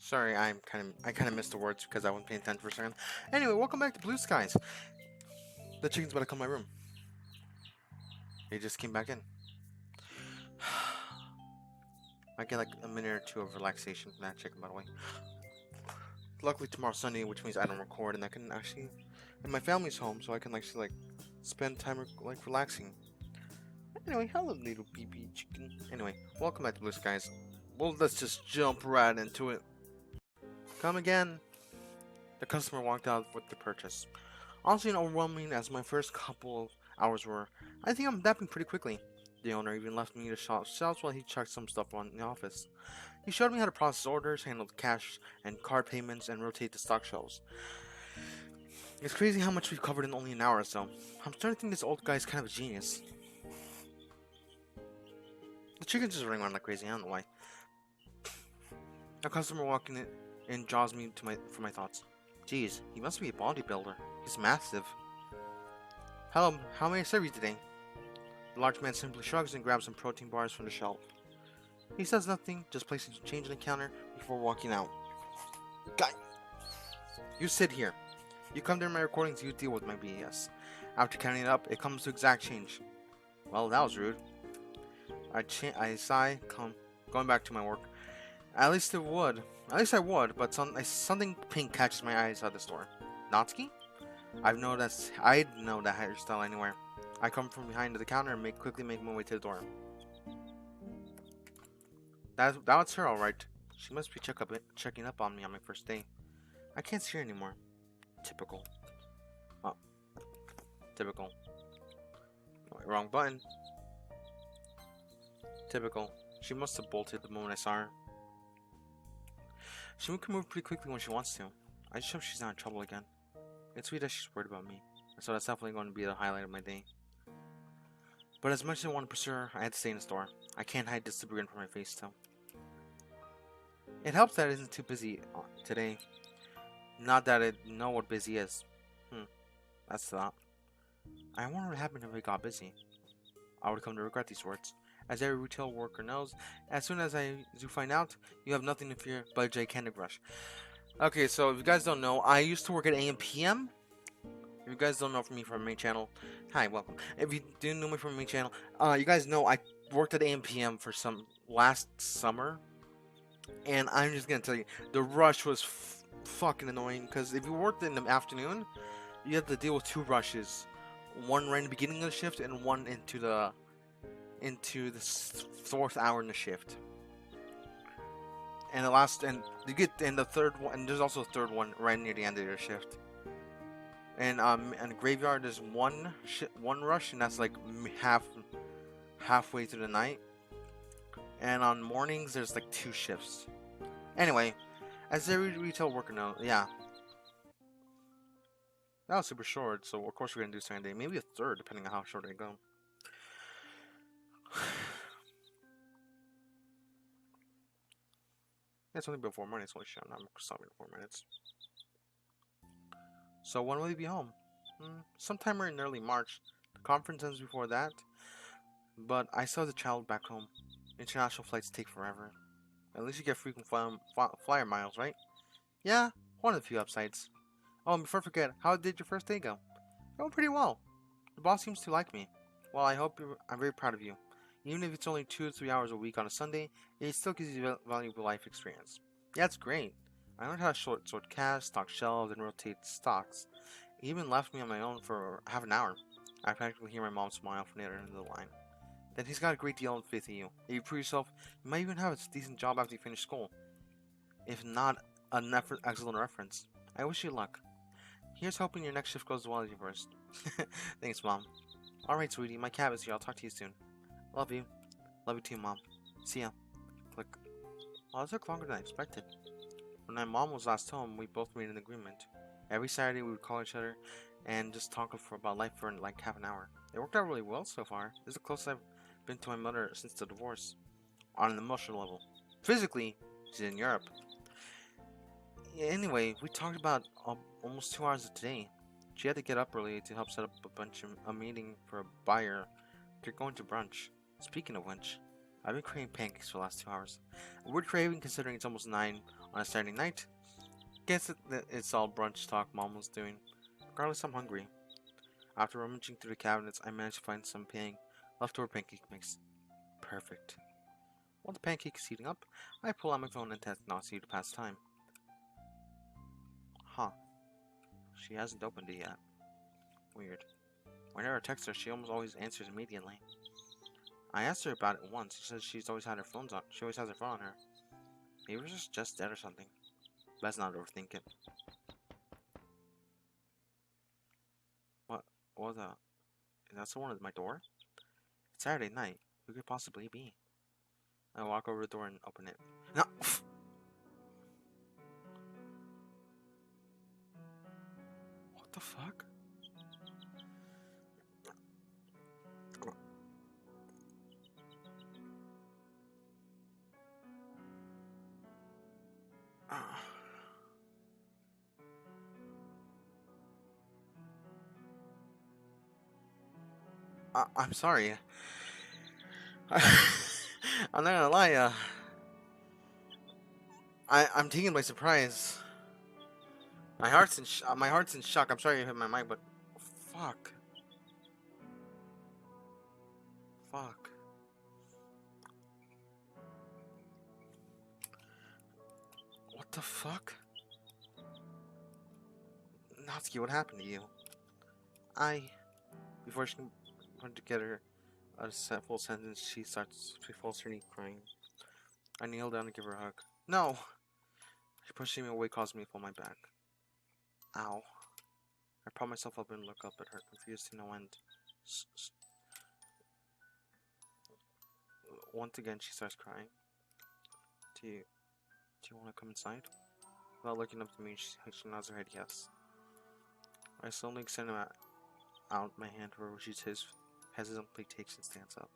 Sorry, I kind of missed the words because I wasn't paying attention for a second. Anyway, welcome back to Blue Skies. The chicken's about to come in my room. He just came back in. I get like a minute or two of relaxation from that chicken, by the way. Luckily tomorrow's Sunday, which means I don't record, and I can actually, and my family's home, so I can actually like spend time like relaxing. Anyway, hello little BB chicken. Anyway, welcome back to Blue Skies. Well, let's just jump right into it. Come again. The customer walked out with the purchase. Honestly and overwhelming as my first couple of hours were, I think I'm adapting pretty quickly. The owner even left me to shop shelves while he checked some stuff on in the office. He showed me how to process orders, handle cash and card payments, and rotate the stock shelves. It's crazy how much we've covered in only an hour or so. I'm starting to think this old guy's kind of a genius. The chicken's just running around like crazy, I don't know why. A customer walking in draws me to for my thoughts. Geez, he must be a bodybuilder. He's massive. Hello, how may I serve you today? The large man simply shrugs and grabs some protein bars from the shelf. He says nothing, just placing some change on the counter before walking out. Guy! You sit here. You come during my recordings, you deal with my BS. After counting it up, it comes to exact change. Well, that was rude. I sigh, going back to my work. At least I would, but something pink catches my eyes at the store. Natsuki? I'd know that hairstyle anywhere. I come from behind the counter and quickly make my way to the door. That's her, alright. She must be checking up on me on my first day. I can't see her anymore. Typical. Oh. Typical. Oh, wrong button. Typical. She must have bolted the moment I saw her. She can move pretty quickly when she wants to. I just hope she's not in trouble again. It's sweet that she's worried about me, so that's definitely going to be the highlight of my day. But as much as I want to pursue her, I had to stay in the store. I can't hide this grin from my face, though. It helps that it isn't too busy today. Not that I know what busy is. That's that. I wonder what happened if it got busy. I would come to regret these words. As every retail worker knows, as soon as I do find out, you have nothing to fear but a gigantic rush. Okay, so if you guys don't know, I used to work at AM PM. If you guys don't know from me from my main channel, hi, welcome. If you do know me from my main channel, you guys know I worked at AM PM for last summer, and I'm just gonna tell you, the rush was fucking annoying. Because if you worked in the afternoon, you have to deal with two rushes, one right in the beginning of the shift and one into the fourth hour in the shift. And the third one, and there's also a third one right near the end of your shift. And the graveyard there's one rush, and that's like halfway through the night. And on mornings there's like two shifts. Anyway, as every retail worker knows, yeah. That was super short, so of course we're gonna do second day, maybe a third, depending on how short they go. It's only been 4 minutes, holy shit, I'm stopping in 4 minutes. So when will you be home? Sometime in early March. The conference ends before that, but I still have the child back home. International flights take forever. At least you get frequent flyer miles, right? Yeah, one of the few upsides. Oh, and before I forget, how did your first day go? It went pretty well. The boss seems to like me. Well, I'm very proud of you. Even if it's only 2 to 3 hours a week on a Sunday, it still gives you a valuable life experience. Yeah, it's great. I learned how to sort cash, stock shelves, and rotate stocks. It even left me on my own for half an hour. I practically hear my mom smile from the other end of the line. Then he's got a great deal of faith in you. If you prove yourself, you might even have a decent job after you finish school. If not, an excellent reference. I wish you luck. Here's hoping your next shift goes as well as your first. Thanks, Mom. Alright, sweetie, my cab is here. I'll talk to you soon. Love you. Love you too, Mom. See ya. Click. Well, that took longer than I expected. When my mom was last home, we both made an agreement. Every Saturday we would call each other and just talk about life for like half an hour. It worked out really well so far. This is the closest I've been to my mother since the divorce. On an emotional level. Physically, she's in Europe. Anyway, we talked about almost 2 hours a day. She had to get up early to help set up a meeting for a buyer. They're going to brunch. Speaking of which, I've been craving pancakes for the last 2 hours. A weird craving considering it's almost 9 On a Saturday night, guess it's all brunch talk Mom was doing. Regardless, I'm hungry. After rummaging through the cabinets, I managed to find some leftover pancake mix. Perfect. While the pancake is heating up, I pull out my phone and text Natsuki to pass time. Huh. She hasn't opened it yet. Weird. Whenever I text her, she almost always answers immediately. I asked her about it once. She says she's always had her phones on. She always has her phone on her. Maybe it was just dead or something. Let's not overthink it. What was that? Is that someone at my door? It's Saturday night. Who could possibly be? I walk over the door and open it. No! What the fuck? I'm sorry. I'm not gonna lie, I'm taken by surprise. My heart's in shock. I'm sorry you hit my mic, but fuck. Fuck. What the fuck? Natsuki, what happened to you? Before she can put together a full sentence, she falls to her knee crying. I kneel down and give her a hug. No! She pushes me away, causing me to fall my back. Ow. I prop myself up and look up at her, confused to no end. Once again, she starts crying. Do you want to come inside? Without looking up to me, she nods her head yes. I slowly extend out my hand to her, where she hesitantly takes and stands up.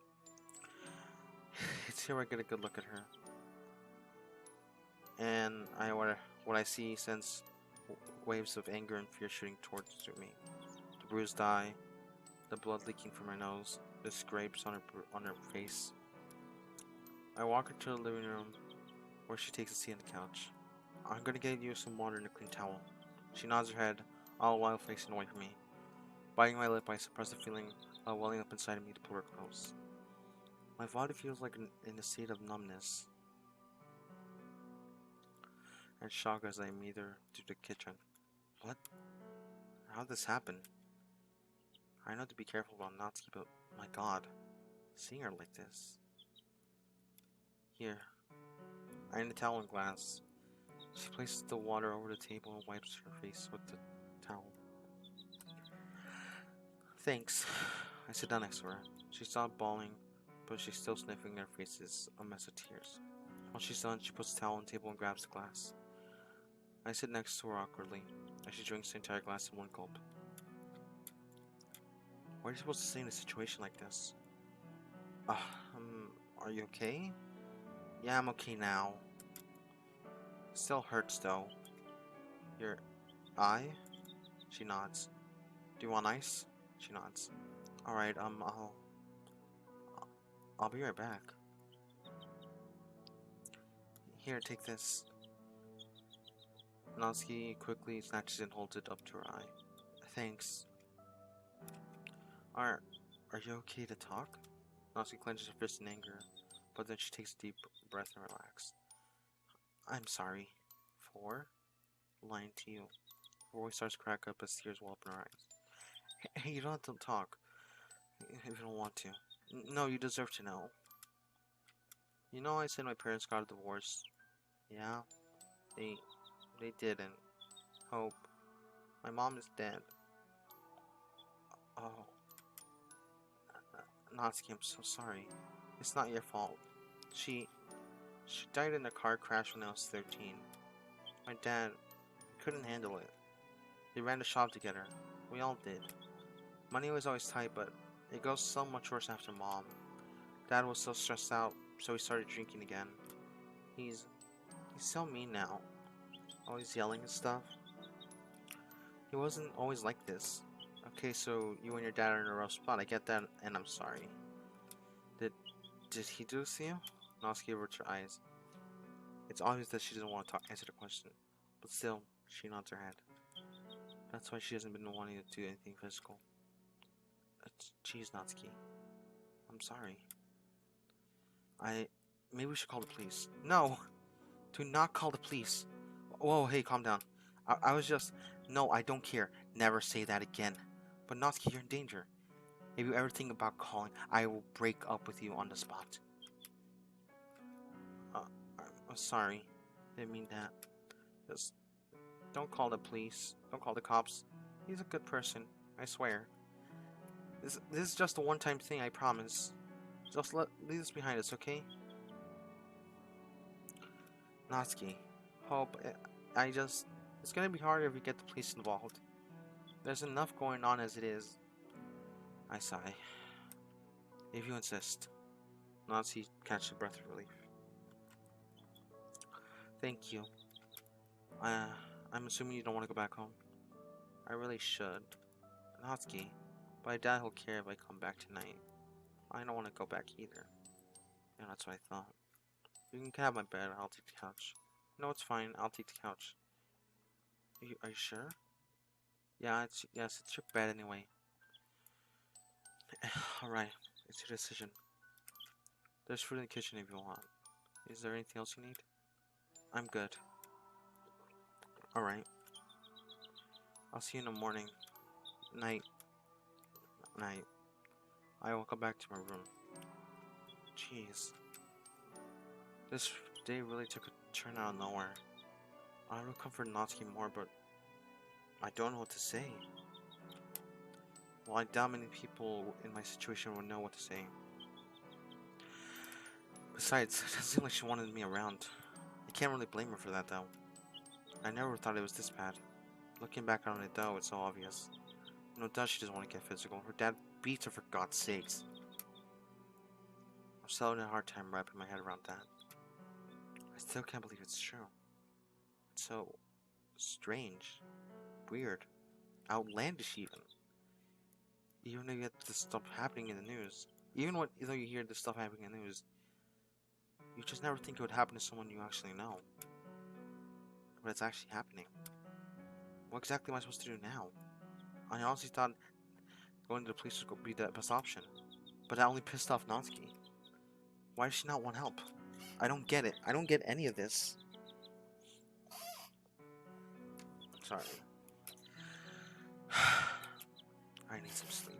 It's here I get a good look at her. And what I see sends waves of anger and fear shooting towards me. The bruised eye, the blood leaking from her nose, the scrapes on her face. I walk her to the living room, where she takes a seat on the couch. I'm gonna get you some water and a clean towel. She nods her head, all the while facing away from me. Biting my lip, I suppress the feeling welling up inside of me to pull her close. My body feels like in a state of numbness and shock as I meet her to the kitchen. What? How did this happen? I know to be careful about Natsuki, but my god, seeing her like this. Here. I need a towel and glass. She places the water over the table and wipes her face with the towel. Thanks. I sit down next to her. She stopped bawling, but she's still sniffing. Her face is a mess of tears. Once she's done, she puts the towel on the table and grabs the glass. I sit next to her awkwardly, as she drinks the entire glass in one gulp. What are you supposed to say in a situation like this? Are you okay? Yeah, I'm okay now. Still hurts though. Your eye? She nods. Do you want ice? She nods. Alright, I'll be right back. Here, take this. Natsuki quickly snatches and holds it up to her eye. Thanks. Are you okay to talk? Natsuki clenches her fist in anger, but then she takes a deep breath and relaxes. I'm sorry. For? Lying to you. Her voice starts to crack up as tears well up in her eyes. Hey, you don't have to talk if you don't want to. No, you deserve to know. You know I said my parents got a divorce. Yeah? They didn't. Hope. My mom is dead. Oh. Natsuki, I'm so sorry. It's not your fault. She died in a car crash when I was 13. My dad couldn't handle it. They ran the shop together. We all did. Money was always tight, but it goes so much worse after Mom. Dad was so stressed out, so he started drinking again. He's so mean now. Always yelling and stuff. He wasn't always like this. Okay, so you and your dad are in a rough spot. I get that, and I'm sorry. Did he do this to you? Natsuki averts her eyes. It's obvious that she doesn't want to answer the question, but still, she nods her head. That's why she hasn't been wanting to do anything physical. Jeez, Natsuki. I'm sorry. Maybe we should call the police. No! Do not call the police. Whoa, hey, calm down. I was just... No, I don't care. Never say that again. But Natsuki, you're in danger. If you ever think about calling, I will break up with you on the spot. I'm sorry. Didn't mean that. Just... Don't call the police. Don't call the cops. He's a good person. I swear. This is just a one-time thing, I promise. Just leave this behind us, okay? Natsuki. Hope. It's gonna be harder if we get the police involved. There's enough going on as it is. I sigh. If you insist. Natsuki catches a breath of relief. Thank you. I'm assuming you don't want to go back home. I really should. Natsuki. But I doubt he'll care if I come back tonight. I don't want to go back either. Yeah, that's what I thought. You can have my bed, I'll take the couch. No, it's fine, I'll take the couch. Are you sure? Yeah, yes, it's your bed anyway. Alright, it's your decision. There's food in the kitchen if you want. Is there anything else you need? I'm good. Alright. I'll see you in the morning. Night. Night. I will come back to my room. Jeez. This day really took a turn out of nowhere. I will comfort Natsuki more, but I don't know what to say. Well, I doubt many people in my situation would know what to say. Besides, it doesn't seem like she wanted me around. I can't really blame her for that, though. I never thought it was this bad. Looking back on it, though, it's so obvious. No doubt she doesn't want to get physical. Her dad beats her for God's sakes. I'm still having a hard time wrapping my head around that. I still can't believe it's true. It's so strange, weird, outlandish even. Even though you get this stuff happening in the news, though you hear this stuff happening in the news, you just never think it would happen to someone you actually know. But it's actually happening. What exactly am I supposed to do now? I honestly thought going to the police would be the best option. But that only pissed off Natsuki. Why does she not want help? I don't get it. I don't get any of this. Sorry. I need some sleep.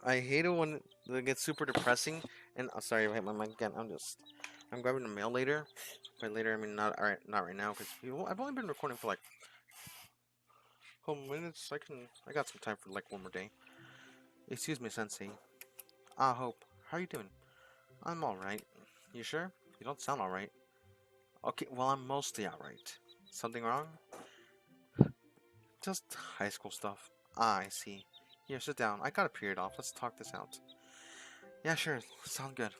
I hate it when it gets super depressing. And sorry, I hit my mic again. I'm grabbing the mail later. By later, I mean not right now, because I've only been recording for like a couple minutes. I got some time for like one more day. Excuse me, Sensei. Hope, how are you doing? I'm alright. You sure? You don't sound alright. Okay, well, I'm mostly alright. Something wrong? Just high school stuff. I see. Here, sit down. I got a period off. Let's talk this out. Yeah, sure. Sound good.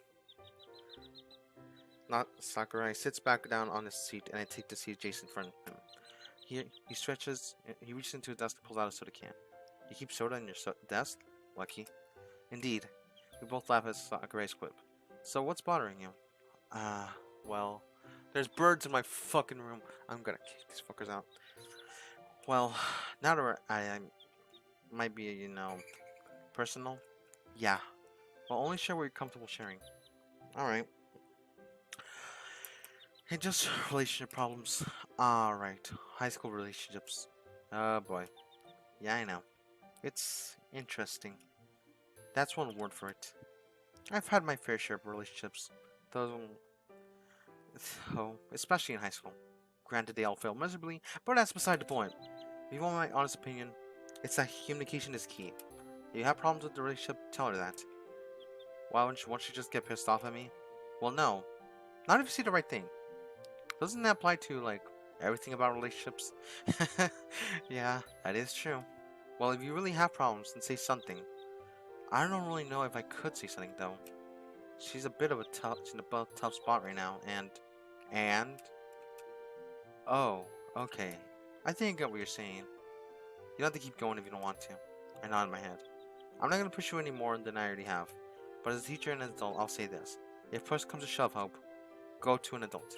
Sakurai sits back down on his seat, and I take the seat adjacent in front of him. He stretches. He reaches into his desk and pulls out a soda can. You keep soda in your desk? Lucky. Indeed. We both laugh at Sakurai's quip. So what's bothering you? Well, there's birds in my fucking room. I'm gonna kick these fuckers out. Well, now that I might be, personal. Yeah. Well, only share what you're comfortable sharing. Alright. And just relationship problems. Alright. High school relationships. Oh boy. Yeah, I know. It's interesting. That's one word for it. I've had my fair share of relationships. Especially in high school. Granted, they all failed miserably, but that's beside the point. If you want my honest opinion, it's that communication is key. If you have problems with the relationship, tell her that. Why won't you just get pissed off at me? Well, no. Not if you see the right thing. Doesn't that apply to, like, everything about relationships? Yeah, that is true. Well, if you really have problems, then say something. I don't really know if I could say something, though. She's a bit of a tough spot right now, and... Oh, okay. I think I get what you're saying. You don't have to keep going if you don't want to. I nod in my head. I'm not gonna push you any more than I already have. But as a teacher and an adult, I'll say this. If push comes to shove, Hope, go to an adult.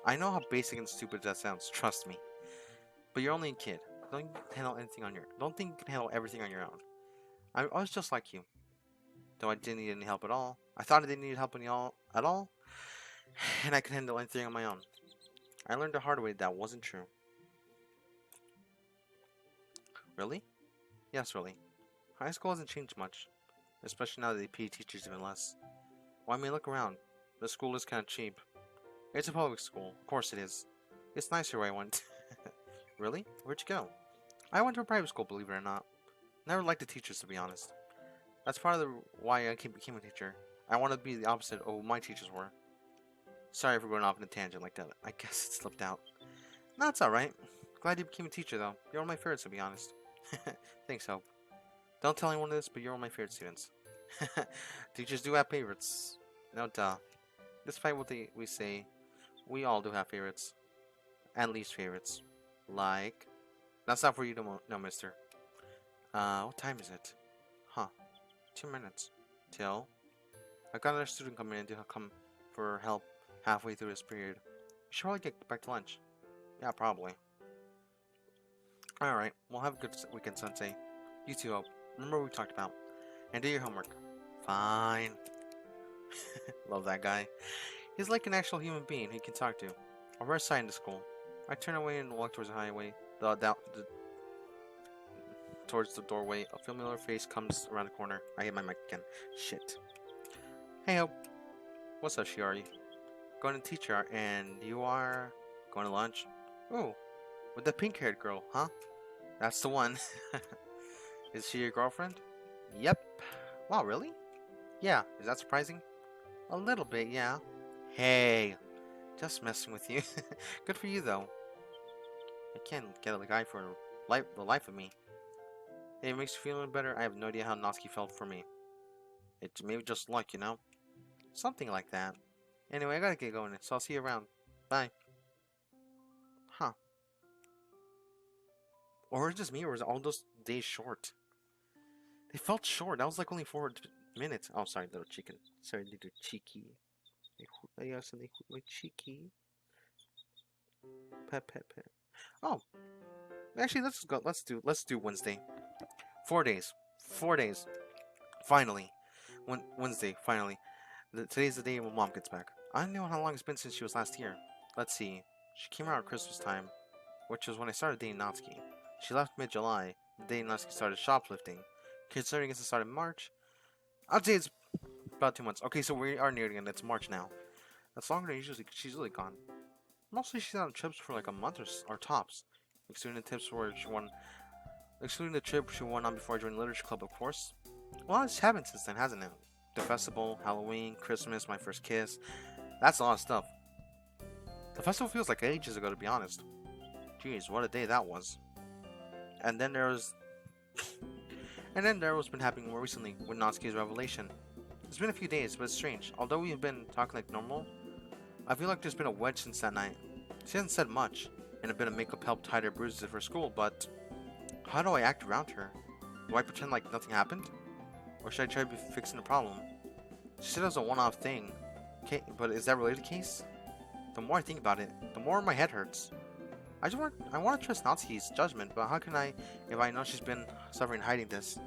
I know how basic and stupid that sounds, trust me. But you're only a kid. Don't handle anything on your don't think you can handle everything on your own. I was just like you. Though I didn't need any help at all. I thought I didn't need help at all, and I could handle anything on my own. I learned the hard way that wasn't true. Really? Yes, really. High school hasn't changed much, especially now that they pay teachers even less. Well, I mean, look around. The school is kind of cheap. It's a public school. Of course it is. It's nicer where I went. Really? Where'd you go? I went to a private school, believe it or not. Never liked the teachers, to be honest. That's part of why I became a teacher. I wanted to be the opposite of what my teachers were. Sorry for going off on a tangent like that. I guess it slipped out. No, it's alright. Glad you became a teacher, though. You're one of my favorites, to be honest. Thanks, Hope. Don't tell anyone this, but you're one of my favorite students. Teachers do have favorites. No duh. Despite what we say, we all do have favorites. And least favorites. Like... That's not for you to know, mister. What time is it? Huh. 2 minutes. Till? I've got another student coming in to come for help halfway through this period. We should probably get back to lunch. Yeah, probably. Alright, we'll have a good weekend, Sensei. You too, Hope. Remember what we talked about. And do your homework. Fine. Love that guy. He's like an actual human being he can talk to. I'll wear a sign to school. I turn away and walk towards the highway. Towards the doorway, a familiar face comes around the corner. I hit my mic again. Shit. Hey, Hope. What's up, Shiori? Going to teacher, and you are going to lunch? Ooh, with the pink-haired girl, huh? That's the one. Is she your girlfriend? Yep. Wow, really? Yeah. Is that surprising? A little bit, yeah. Hey, just messing with you. Good for you, though. I can't get a guy for the life of me. Hey, it makes you feel better. I have no idea how Natsuki felt for me. It's maybe just luck, you know? Something like that. Anyway, I gotta get going, so I'll see you around. Bye. Huh. Or is it just me, or is all those days short? They felt short. That was like only 4 minutes. Oh, sorry, little chicken. Sorry, little cheeky. Yes, and they my cheeky. Pet. Oh, actually, let's go. Let's do Wednesday. 4 days. 4 days. Finally, Wednesday. Finally, today's the day when Mom gets back. I don't know how long it's been since she was last here. Let's see. She came around Christmas time, which was when I started dating Natsuki. She left mid-July, the day Natsuki started shoplifting. Considering it's the start of March, I'd say it's about 2 months. Okay, so we are nearing it. It's March now. That's longer than usually. She's really gone. Mostly she's on trips for like a month or tops. Excluding the trip she went on before I joined the literature club, of course. Well, it's happened since then, hasn't it? The festival, Halloween, Christmas, my first kiss. That's a lot of stuff. The festival feels like ages ago, to be honest. Jeez, what a day that was. And then there was been happening more recently with Natsuki's revelation. It's been a few days, but it's strange. Although we have been talking like normal, I feel like there's been a wedge since that night. She hasn't said much, and a bit of makeup helped hide her bruises for school, but how do I act around her? Do I pretend like nothing happened? Or should I try to be fixing the problem? She said it was a one-off thing. Okay, but is that really the case? The more I think about it, the more my head hurts. I want to trust Natsuki's judgment, but how can I if I know she's been suffering hiding this?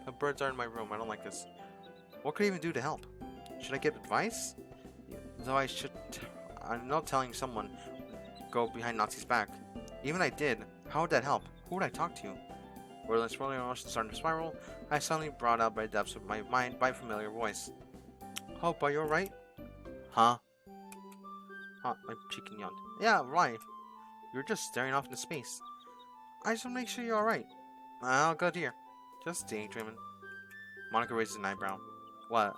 The birds are in my room. I don't like this. What could I even do to help? Should I get advice? Though I'm not telling someone go behind Natsuki's back. Even if I did, how would that help? Who would I talk to? Where the swirling emotions started to spiral, I suddenly brought out by the depths of my mind by a familiar voice. Hope, are you alright? Huh? Huh, my chicken yawned. Yeah, right. You're just staring off into space. I just want to make sure you're alright. I'll go here. Just daydreaming. Monica raises an eyebrow. What?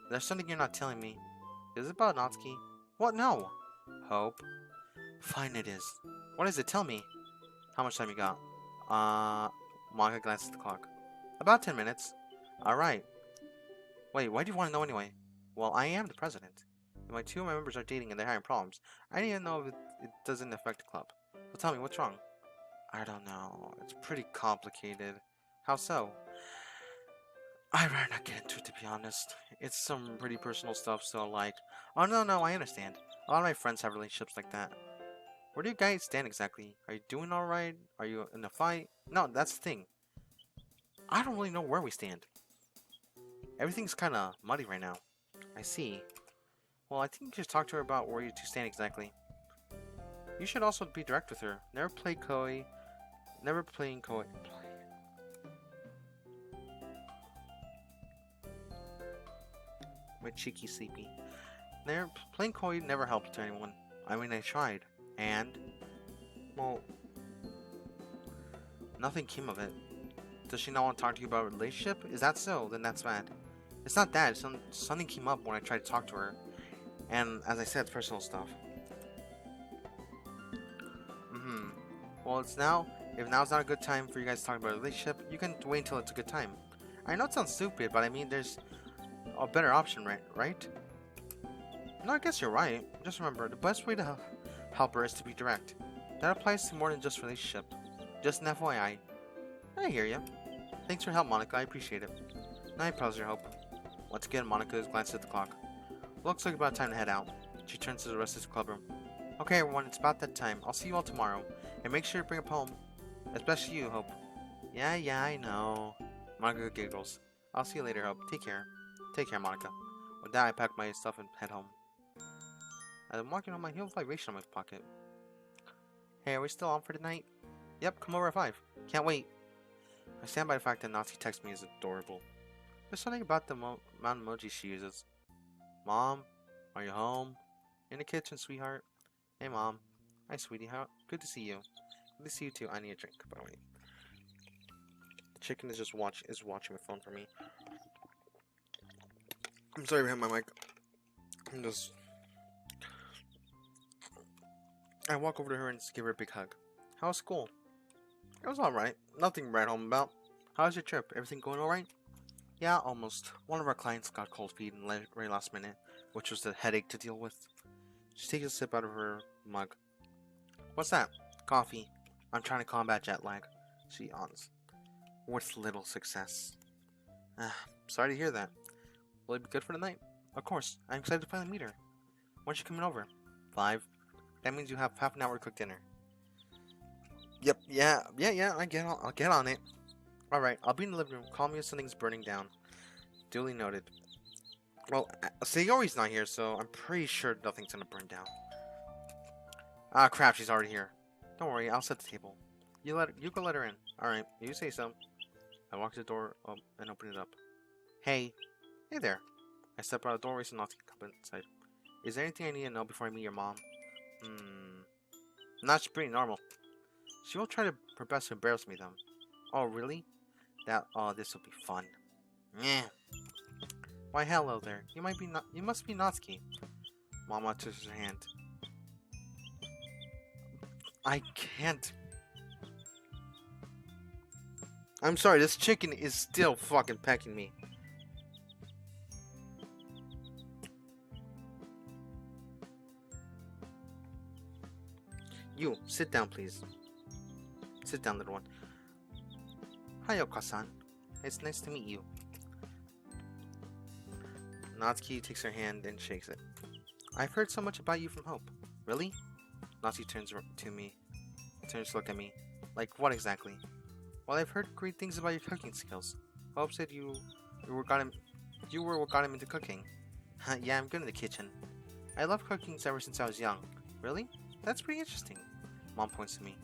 There's something you're not telling me. Is it about Natsuki? What? No. Hope. Fine, it is. What is it? Tell me. How much time you got? Monica glances at the clock. About 10 minutes. Alright. Wait, why do you want to know anyway? Well, I am the president. If my 2 members are dating and they're having problems, I need to know if it doesn't affect the club. So tell me, what's wrong? I don't know. It's pretty complicated. How so? I'd rather not get into it, to be honest. It's some pretty personal stuff, so like... Oh, no, I understand. A lot of my friends have relationships like that. Where do you guys stand exactly? Are you doing alright? Are you in a fight? No, that's the thing. I don't really know where we stand. Everything's kinda muddy right now. I see. Well, I think you should talk to her about where you two stand exactly. You should also be direct with her. Never play koi. Never playing koi. My cheeky sleepy. Playing koi never helped to anyone. I mean, I tried. And... Well... Nothing came of it. Does she not want to talk to you about a relationship? Is that so? Then that's bad. It's not that. Something came up when I tried to talk to her. And, as I said, it's personal stuff. Well, it's now. If now's not a good time for you guys to talk about a relationship, you can wait until it's a good time. I know it sounds stupid, but I mean, there's a better option, right? No, I guess you're right. Just remember, the best way to help her is to be direct. That applies to more than just relationship. Just an FYI. I hear ya. Thanks for your help, Monica. I appreciate it. I pause your hope. Once again, Monica glances at the clock. Looks like about time to head out. She turns to the rest of the club room. Okay, everyone, it's about that time. I'll see you all tomorrow. And make sure to bring a poem. Especially you, Hope. Yeah, I know. Monica giggles. I'll see you later, Hope. Take care. Take care, Monica. With that, I pack my stuff and head home. As I'm walking home, I hear a vibration in my pocket. Hey, are we still on for tonight? Yep, come over at 5. Can't wait. I stand by the fact that Natsuki texts me is adorable. There's something about the amount of emoji she uses. Mom, are you home? In the kitchen, sweetheart. Hey, Mom. Hi, sweetie. Good to see you. Good to see you too. I need a drink, by the way. The chicken is just watching my phone for me. I'm sorry behind my mic. I walk over to her and give her a big hug. How was school? It was alright. Nothing to write home about. How was your trip? Everything going alright? Yeah, almost. One of our clients got cold feet in the very last minute, which was the headache to deal with. She takes a sip out of her mug. What's that? Coffee. I'm trying to combat jet lag. She yawns. With little success. Sorry to hear that. Will it be good for the night? Of course. I'm excited to finally meet her. When's she coming over? 5. That means you have half an hour to cook dinner. Yep, yeah, I'll get on it. Alright, I'll be in the living room. Call me if something's burning down. Duly noted. Well, Sayori's not here, so I'm pretty sure nothing's gonna burn down. Ah, crap, she's already here. Don't worry, I'll set the table. You go let her in. Alright, you say so. I walk to the door and open it up. Hey. Hey there. I step out of the doorway so Natsuki comes inside. Is there anything I need to know before I meet your mom? Nah, she's pretty normal. She will try her best to embarrass me, though. Oh, really? This will be fun. Yeah. Why, hello there. You must be Natsuki. Mama touches her hand. I can't. I'm sorry, this chicken is still fucking pecking me. You, sit down, please. Sit down, little one. Hayoko-san. It's nice to meet you. Natsuki takes her hand and shakes it. I've heard so much about you from Hope. Really? Natsuki turns to look at me. Like what exactly? Well, I've heard great things about your cooking skills. Hope said you were what got him into cooking. Yeah, I'm good in the kitchen. I love cooking ever since I was young. Really? That's pretty interesting. Mom points to me.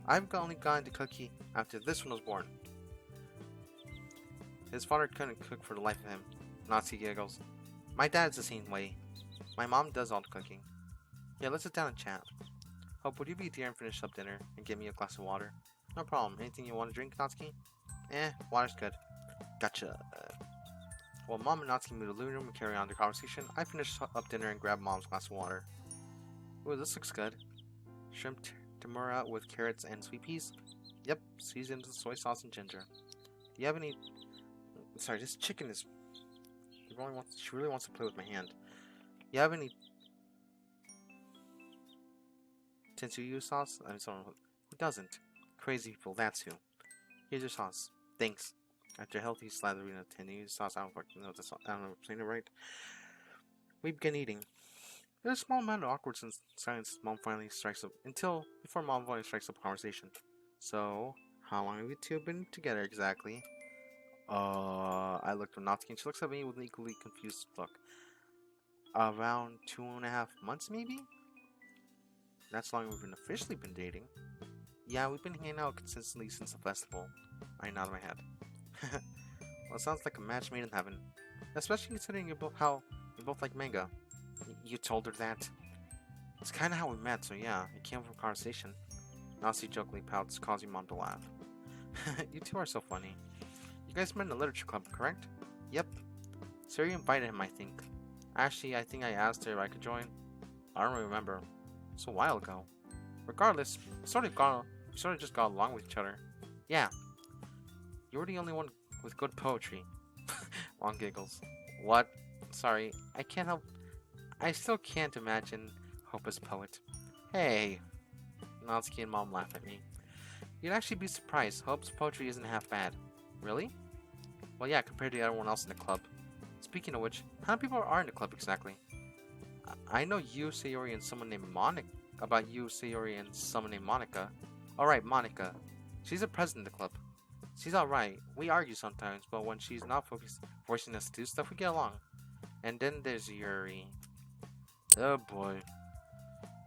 I've only gone into cooking after this one was born. His father couldn't cook for the life of him. Natsuki giggles. My dad's the same way. My mom does all the cooking. Yeah, let's sit down and chat. Hope, would you be dear and finish up dinner and give me a glass of water? No problem. Anything you want to drink, Natsuki? Water's good. Gotcha. While Mom and Natsuki move to the living room and carry on their conversation, I finish up dinner and grab Mom's glass of water. Ooh, this looks good. Shrimp tempura with carrots and sweet peas? Yep, seasoned with soy sauce and ginger. Do you have any... Sorry, this chicken is... She really wants to play with my hand. You have any... Tensuyu sauce? I'm sorry, who doesn't? Crazy people, that's who. Here's your sauce. Thanks. After a healthy slathering of tennies sauce, I don't fucking know this. I don't know if I'm saying it right. We begin eating. There's a small amount of awkward silence. Mom finally strikes up before Mom finally strikes up conversation. So, how long have you two been together exactly? I looked at Natsuki and she looks at me with an equally confused look. Around 2.5 months, maybe? That's long we've officially been dating. Yeah, we've been hanging out consistently since the festival. I nod my head. Well, it sounds like a match made in heaven. Especially considering you both like manga. You told her that? It's kinda how we met, so yeah, it came from conversation. Natsuki jokingly pouts, causing Mom to laugh. You two are so funny. You guys met in a literature club, correct? Yep. Siri invited him, I think. Actually, I think I asked her if I could join. I don't remember. It's a while ago. Regardless, we sort of just got along with each other. Yeah. You were the only one with good poetry. Long giggles. What? Sorry, I still can't imagine Hope as a poet. Hey. Natsuki and Mom laugh at me. You'd actually be surprised. Hope's poetry isn't half bad. Really? Well, yeah, compared to everyone else in the club. Speaking of which, how many people are in the club exactly? I know you, Sayori, and someone named Monica. About you, Sayori, and someone named Monica. Alright, Monica. She's the president of the club. She's alright. We argue sometimes, but when she's not forcing us to do stuff, we get along. And then there's Yuri. Oh boy.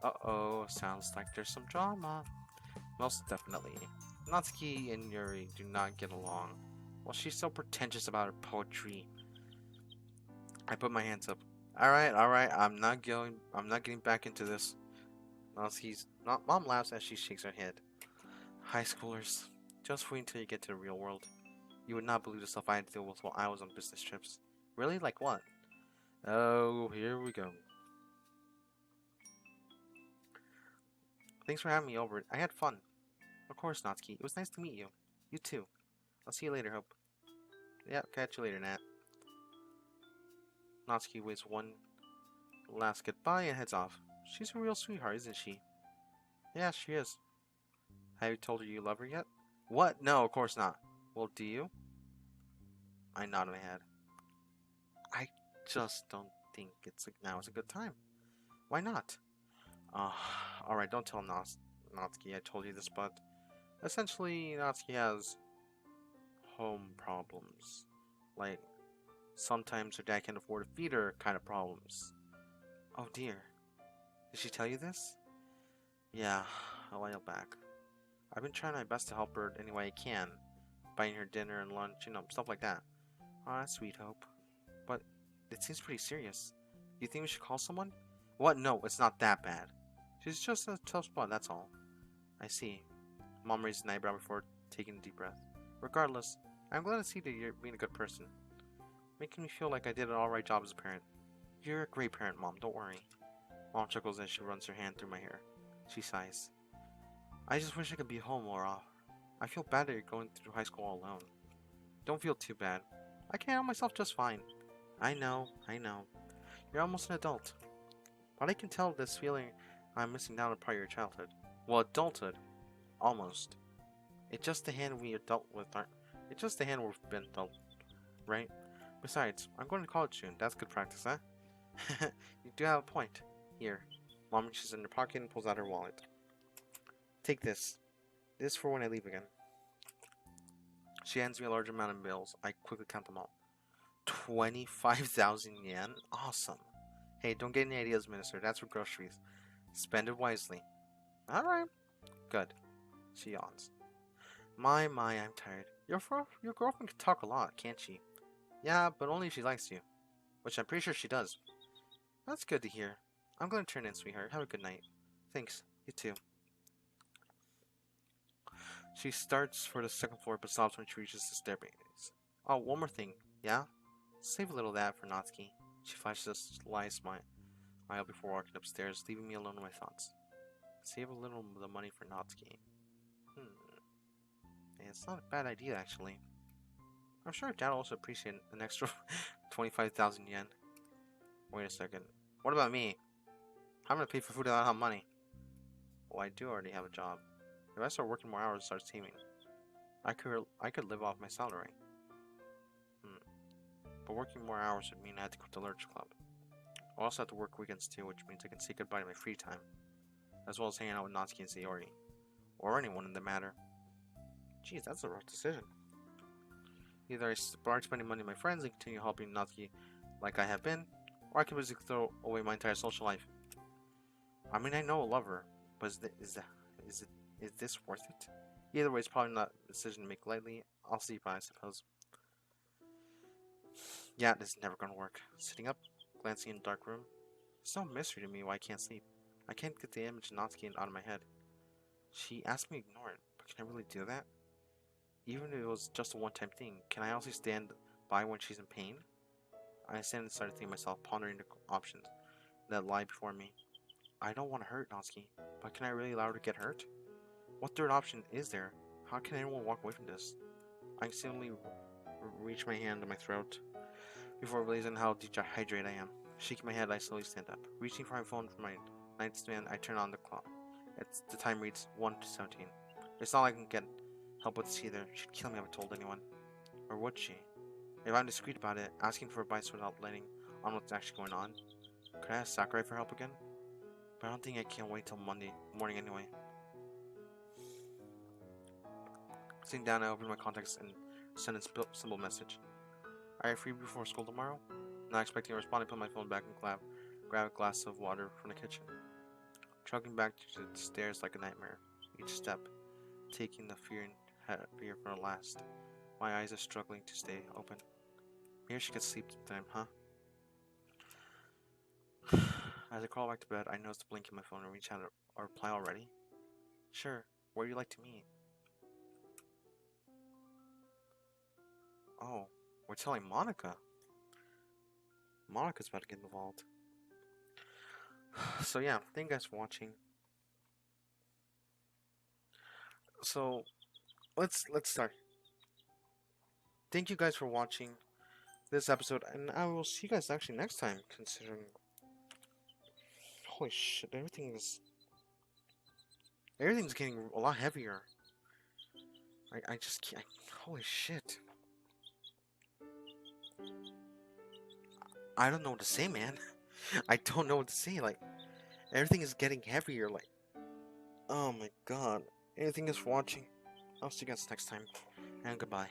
Uh-oh, sounds like there's some drama. Most definitely. Natsuki and Yuri do not get along. Well, she's so pretentious about her poetry. I put my hands up. Alright, I'm not getting back into this. Mom laughs as she shakes her head. High schoolers, just wait until you get to the real world. You would not believe the stuff I had to deal with while I was on business trips. Really? Like what? Oh, here we go. Thanks for having me over. I had fun. Of course, Natsuki. It was nice to meet you. You too. I'll see you later, Hope. Yeah, catch you later, Nat. Natsuki waves one last goodbye and heads off. She's a real sweetheart, isn't she? Yeah, she is. Have you told her you love her yet? What? No, of course not. Well, do you? I nod my head. I just don't think now is a good time. Why not? Alright, don't tell Natsuki I told you this, but essentially, Natsuki has home problems. Like, sometimes her dad can't afford to feed her kind of problems. Oh dear. Did she tell you this? Yeah, a while back. I've been trying my best to help her any way I can. Buying her dinner and lunch, stuff like that. Oh, that's sweet, Hope. But it seems pretty serious. Do you think we should call someone? What? No, it's not that bad. She's just in a tough spot, that's all. I see. Mom raised an eyebrow before taking a deep breath. Regardless, I'm glad to see that you're being a good person. Making me feel like I did an alright job as a parent. You're a great parent, Mom, don't worry. Mom chuckles as she runs her hand through my hair. She sighs. I just wish I could be home more often. I feel bad that you're going through high school all alone. Don't feel too bad. I can handle myself just fine. I know. You're almost an adult. But I can tell this feeling I'm missing out on part of your childhood. Well, adulthood. Almost. It's just the hand we've been dealt, right? Besides, I'm going to college soon. That's good practice, huh? You do have a point. Here. Mom reaches in her pocket and pulls out her wallet. Take this. This is for when I leave again. She hands me a large amount of bills. I quickly count them all. 25,000 yen? Awesome. Hey, don't get any ideas, Minister. That's for groceries. Spend it wisely. Alright. Good. She yawns. My, I'm tired. Your girlfriend can talk a lot, can't she? Yeah, but only if she likes you. Which I'm pretty sure she does. That's good to hear. I'm going to turn in, sweetheart. Have a good night. Thanks. You too. She starts for the second floor but stops when she reaches the staircase. Oh, one more thing. Yeah? Save a little of that for Natsuki. She flashes a sly smile before walking upstairs, leaving me alone with my thoughts. Save a little of the money for Natsuki. It's not a bad idea, actually. I'm sure Dad will also appreciate an extra 25,000 yen. Wait a second. What about me? I'm gonna pay for food without money. Well, I do already have a job. If I start working more hours and start saving, I could live off my salary. but working more hours would mean I had to quit the Lurch Club. I also have to work weekends too, which means I can say goodbye to my free time, as well as hanging out with Natsuki and Sayori, or anyone in the matter. Jeez, that's a rough decision. Either I start spending money on my friends and continue helping Natsuki like I have been, or I can basically throw away my entire social life. I mean, I know I love her, but is this worth it? Either way, it's probably not a decision to make lightly. I'll sleep on, I suppose. Yeah, this is never gonna work. Sitting up, glancing in the dark room. It's no mystery to me why I can't sleep. I can't get the image of Natsuki out of my head. She asked me to ignore it, but can I really do that? Even if it was just a one-time thing, can I also stand by when she's in pain? I stand and started thinking myself, pondering the options that lie before me. I don't want to hurt Natsuki, but can I really allow her to get hurt? What third option is there? How can anyone walk away from this? I suddenly reach my hand to my throat before realizing how dehydrated I am. Shaking my head, I slowly stand up. Reaching for my phone from my nightstand, I turn on the clock. The time reads 1:17. It's not like I can get help with this either. She'd kill me if I told anyone. Or would she? If I'm discreet about it, asking for advice without letting on what's actually going on. Could I ask Sakurai for help again? But I don't think I can wait till Monday morning anyway. Sitting down, I open my contacts and send a simple message. Are you free before school tomorrow? Not expecting a response, I put my phone back and grab a glass of water from the kitchen. Chugging back to the stairs like a nightmare. Each step, taking the fear for the last. My eyes are struggling to stay open. Maybe I should get sleep sometime, huh? As I crawl back to bed, I notice the blink in my phone and reach out a reply already. Sure, where do you like to meet? Oh, we're telling Monica. Monica's about to get involved. So yeah, thank you guys for watching. So let's start. Thank you guys for watching this episode, and I will see you guys actually next time. Considering, holy shit, everything's getting a lot heavier. I just can't. Holy shit. I don't know what to say, man. I don't know what to say. Like, everything is getting heavier. Like, oh my god. Anything is watching. I'll see you guys next time, and goodbye.